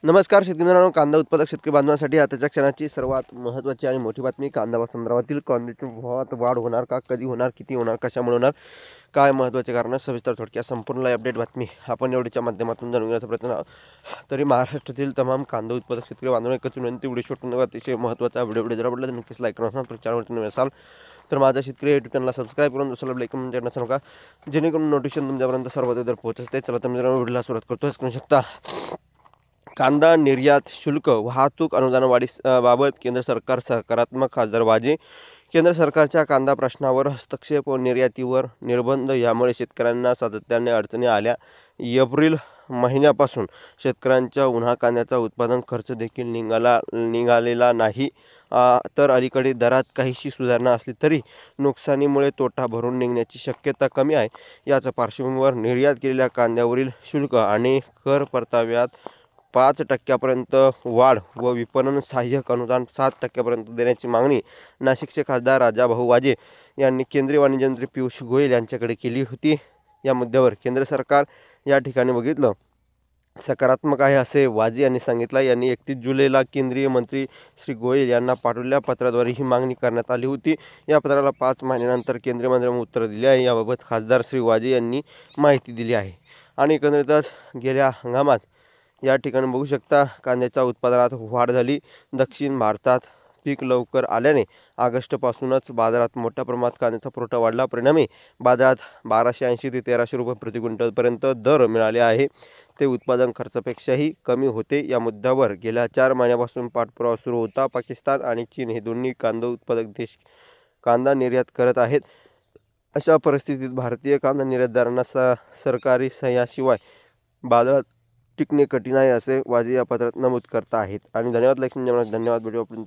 नमस्कार शेतकरी मित्रांनो, कांदा उत्पादक शेतकरी बांधवांसाठी आताच्या क्षणाची सर्वात महत्त्वाची आणि मोठी बातमी. कांदा संदर्भातील कांद्याची भावात वाढ होणार का, कधी होणार, किती होणार, कशामुळे होणार, काय महत्त्वाचे कारण, सविस्तर थोडक्यात संपूर्ण लाईव्ह अपडेट बातमी आपण एवढीच्या माध्यमातून जाणून घेण्याचा प्रयत्न. तरी महाराष्ट्रातील तमाम कांदा उत्पादक शेतकरी बांधवांना एकच विनंती, व्हिडिओ शूट अतिशय महत्त्वाचा व्हिडिओ जर आवडला तर नक्कीच लाईक करा. चॅनलवरती नवीन असाल तर माझा शेतकरी यूट्यूब चॅनलला सबस्क्राईब करून दुसरा लाईक करून नसू नका, जेणेकरून नोटिफिकेशन तुमच्यापर्यंत सर्वात अगोदर पोहोचते. चला तर मित्रांनो, व्हिडिओला सुरुवात करतो. करू शकता कांदा निर्यात शुल्क वाहतूक अनुदान बाबत केंद्र सरकार सकारात्मक. खासदार वाजे, केंद्र सरकारच्या कांदा प्रश्नावर हस्तक्षेप व निर्यातीवर निर्बंध यामुळे शेतकऱ्यांना सातत्याने अडचणी आल्या. एप्रिल महिन्यापासून शेतकऱ्यांच्या उन्हा कांद्याचा उत्पादन खर्च देखील निघालेला नाही. तर अलीकडे दरात काहीशी सुधारणा असली तरी नुकसानीमुळे तोटा भरून निघण्याची शक्यता कमी आहे. याच पार्श्वभूमीवर निर्यात केलेल्या कांद्यावरील शुल्क आणि कर परताव्यात 5% वाढ व विपणन सहाय्यक अनुदान 7% देण्याची मागणी नाशिकचे खासदार राजाभाऊ वाजे यांनी केंद्रीय वाणिज्य मंत्री पियुष गोयल यांच्याकडे केली होती. या मुद्द्यावर केंद्र सरकार या ठिकाणी बघितलं सकारात्मक आहे असे वाजे यांनी सांगितलं. यांनी 31 जुलैला केंद्रीय मंत्री श्री गोयल यांना पाठवलेल्या पत्राद्वारे ही मागणी करण्यात आली होती. या पत्राला 5 महिन्यानंतर केंद्रीय मंत्र्यांनी उत्तर दिले आहे. याबाबत खासदार श्री वाजे यांनी माहिती दिली आहे. आणि एकंदरीतच गेल्या हंगामात या ठिकाणी बघू शकता कांद्याच्या उत्पादनात वाढ झाली. दक्षिण भारतात पीक लवकर आल्याने ऑगस्टपासूनच बाजारात मोठ्या प्रमाणात कांद्याचा पुरवठा वाढला. परिणामी बाजारात 1280 ते 1300 रुपये प्रति क्विंटलपर्यंत दर मिळाले आहे. ते उत्पादन खर्चापेक्षाही कमी होते. या मुद्द्यावर गेल्या 4 महिन्यापासून पाठपुरावा सुरू होता. पाकिस्तान आणि चीन हे दोन्ही कांदा उत्पादक देश कांदा निर्यात करत आहेत. अशा परिस्थितीत भारतीय कांदा निर्यातदारांना सरकारी सह्याशिवाय बाजारात टिकणे कठीण आहे असे वाजे या पत्रात नमूद करत आहेत. आणि धन्यवाद. धन्यवाद व्हिडिओ आपण